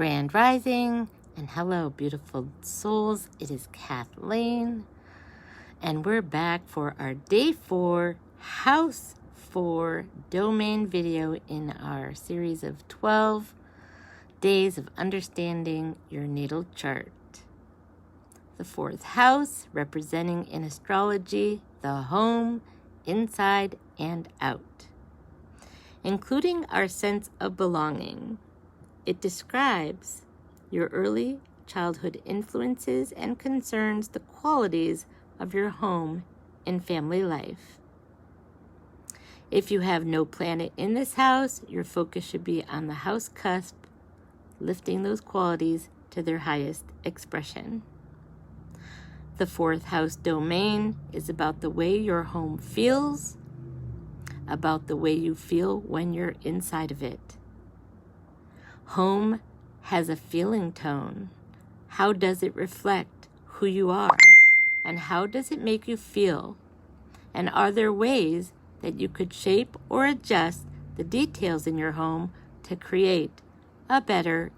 Grand Rising, and hello, beautiful souls. It is Kathleen, and we're back for our Day 4 House 4 domain video in our series of 12 days of understanding your natal chart. The 4th house, representing in astrology the home, inside and out, including our sense of belonging. It describes your early childhood influences and concerns the qualities of your home and family life. If you have no planet in this house, your focus should be on the house cusp, lifting those qualities to their highest expression. The 4th house domain is about the way your home feels, about the way you feel when you're inside of it. Home has a feeling tone. How does it reflect who you are? And how does it make you feel? And are there ways that you could shape or adjust the details in your home to create a better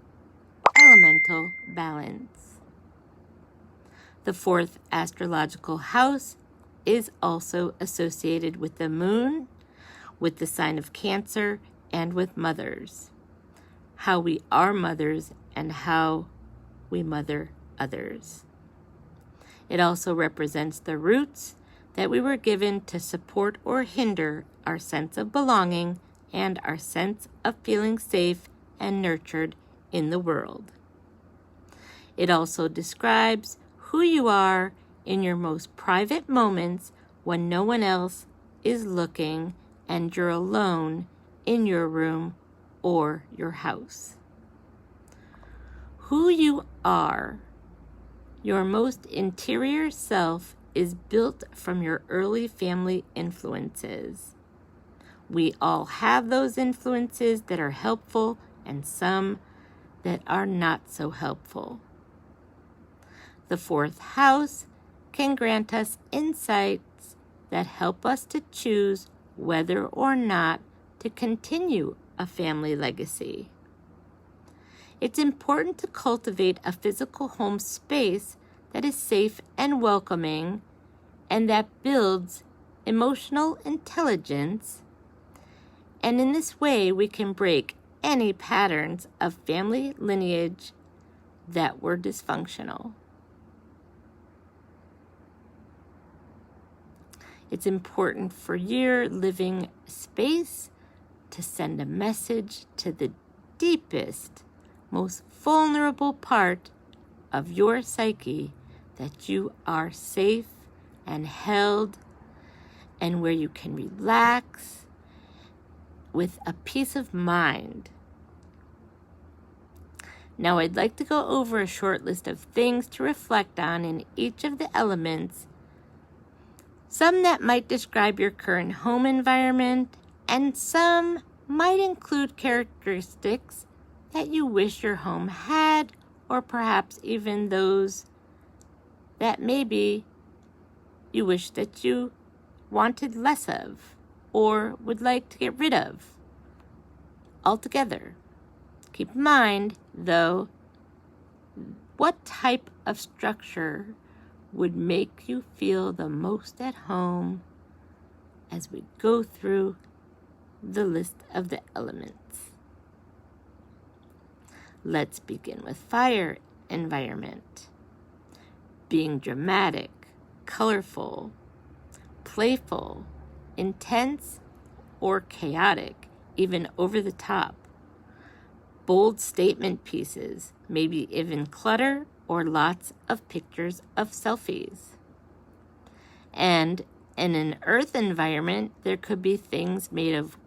elemental balance? The 4th astrological house is also associated with the moon, with the sign of Cancer, and with mothers. How we are mothers and how we mother others. It also represents the roots that we were given to support or hinder our sense of belonging and our sense of feeling safe and nurtured in the world. It also describes who you are in your most private moments when no one else is looking and you're alone in your room or your house. Who you are, your most interior self, is built from your early family influences. We all have those influences that are helpful and some that are not so helpful. The 4th house can grant us insights that help us to choose whether or not to continue a family legacy. It's important to cultivate a physical home space that is safe and welcoming and that builds emotional intelligence. And in this way, we can break any patterns of family lineage that were dysfunctional. It's important for your living space to send a message to the deepest, most vulnerable part of your psyche that you are safe and held and where you can relax with a peace of mind. Now, I'd like to go over a short list of things to reflect on in each of the elements, some that might describe your current home environment, and some might include characteristics that you wish your home had, or perhaps even those that maybe you wish that you wanted less of or would like to get rid of altogether. Keep in mind, though, what type of structure would make you feel the most at home as we go through the list of the elements. Let's begin with fire environment. Being dramatic, colorful, playful, intense, or chaotic, even over the top. Bold statement pieces, maybe even clutter or lots of pictures of selfies. And in an earth environment, there could be things made of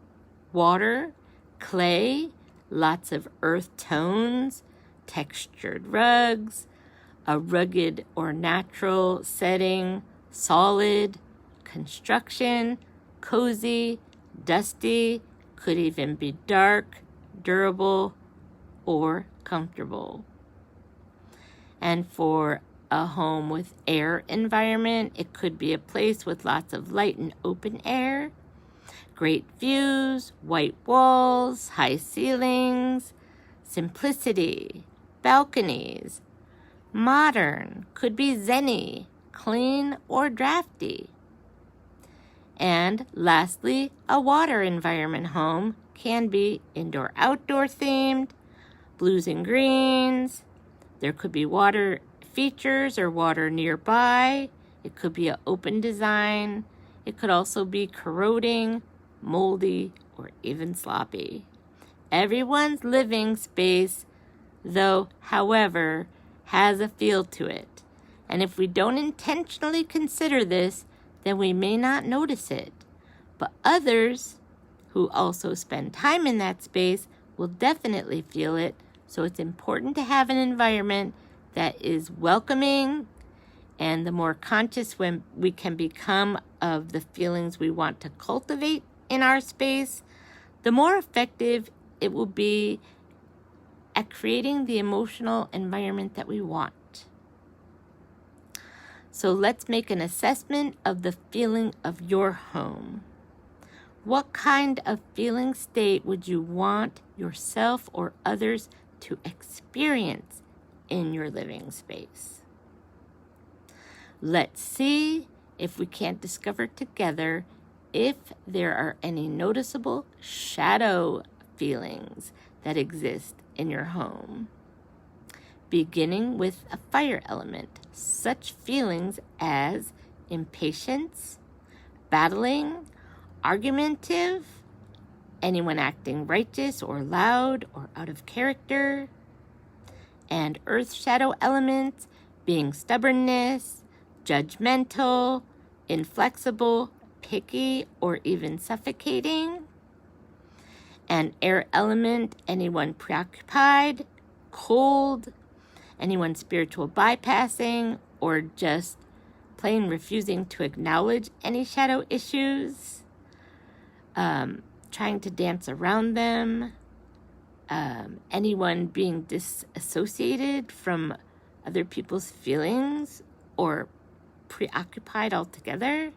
water, clay, lots of earth tones, textured rugs, a rugged or natural setting, solid, construction, cozy, dusty, could even be dark, durable, or comfortable. And for a home with air environment, it could be a place with lots of light and open air, great views, white walls, high ceilings, simplicity, balconies. Modern could be zen-y, clean, or drafty. And lastly, a water environment home can be indoor-outdoor themed, blues and greens. There could be water features or water nearby. It could be an open design. It could also be corroding, moldy, or even sloppy. Everyone's living space, though, however, has a feel to it. And if we don't intentionally consider this, then we may not notice it. But others who also spend time in that space will definitely feel it. So it's important to have an environment that is welcoming, and the more conscious when we can become of the feelings we want to cultivate in our space, the more effective it will be at creating the emotional environment that we want. So let's make an assessment of the feeling of your home. What kind of feeling state would you want yourself or others to experience in your living space? Let's see if we can't discover together if there are any noticeable shadow feelings that exist in your home. Beginning with a fire element, such feelings as impatience, battling, argumentative, anyone acting righteous or loud or out of character, and earth shadow elements being stubbornness, judgmental, inflexible, picky, or even suffocating. And air element, anyone preoccupied, cold, anyone spiritual bypassing, or just plain refusing to acknowledge any shadow issues, trying to dance around them, anyone being disassociated from other people's feelings or preoccupied altogether.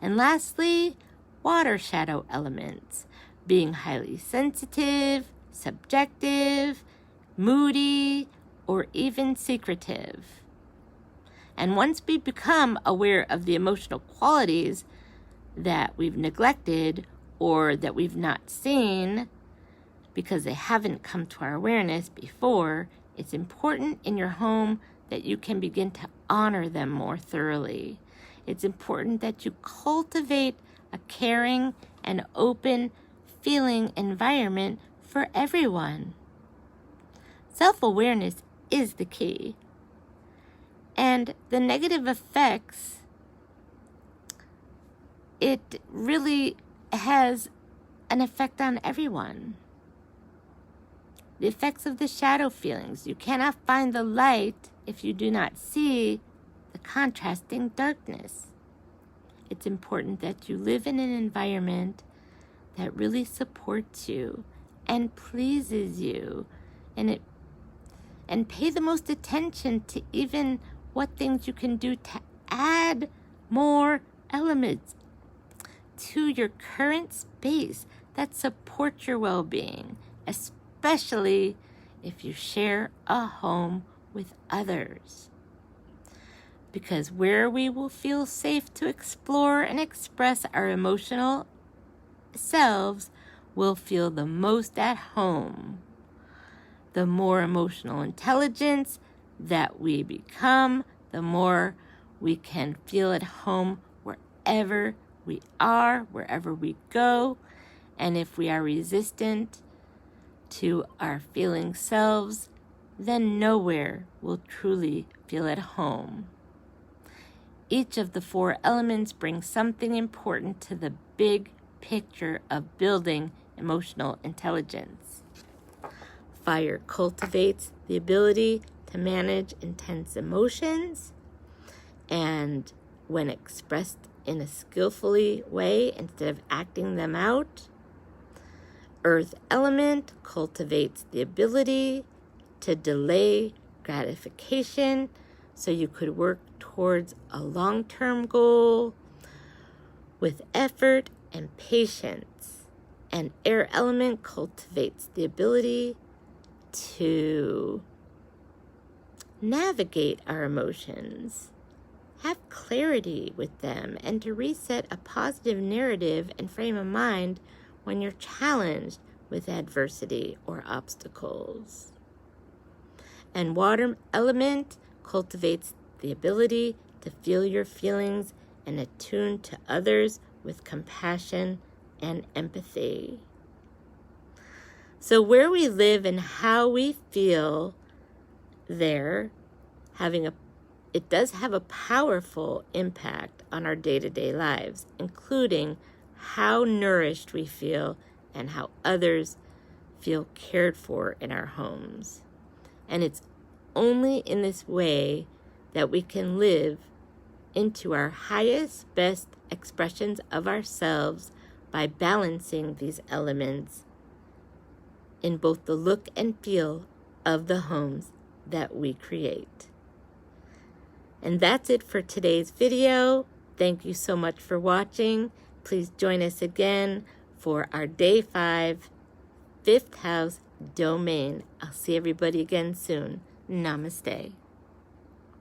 And lastly, water shadow elements, being highly sensitive, subjective, moody, or even secretive. And once we become aware of the emotional qualities that we've neglected or that we've not seen because they haven't come to our awareness before, it's important in your home that you can begin to honor them more thoroughly. It's important that you cultivate a caring and open feeling environment for everyone. Self-awareness is the key. And the negative effects, it really has an effect on everyone. The effects of the shadow feelings. You cannot find the light if you do not see the contrasting darkness. It's important that you live in an environment that really supports you and pleases you, and pay the most attention to even what things you can do to add more elements to your current space that support your well-being, especially if you share a home with others. Because where we will feel safe to explore and express our emotional selves, will feel the most at home. The more emotional intelligence that we become, the more we can feel at home wherever we are, wherever we go. And if we are resistant to our feeling selves, then nowhere will truly feel at home. Each of the 4 elements brings something important to the big picture of building emotional intelligence. Fire cultivates the ability to manage intense emotions, and when expressed in a skillfully way instead of acting them out. Earth element cultivates the ability to delay gratification so you could work towards a long-term goal with effort and patience. And air element cultivates the ability to navigate our emotions, have clarity with them, and to reset a positive narrative and frame of mind when you're challenged with adversity or obstacles. And water element cultivates the ability to feel your feelings and attune to others with compassion and empathy. So where we live and how we feel there, it does have a powerful impact on our day-to-day lives, including how nourished we feel and how others feel cared for in our homes. And it's only in this way that we can live into our highest, best expressions of ourselves by balancing these elements in both the look and feel of the homes that we create. And that's it for today's video. Thank you so much for watching. Please join us again for our Day 5, 5th House Domain. I'll see everybody again soon. Namaste.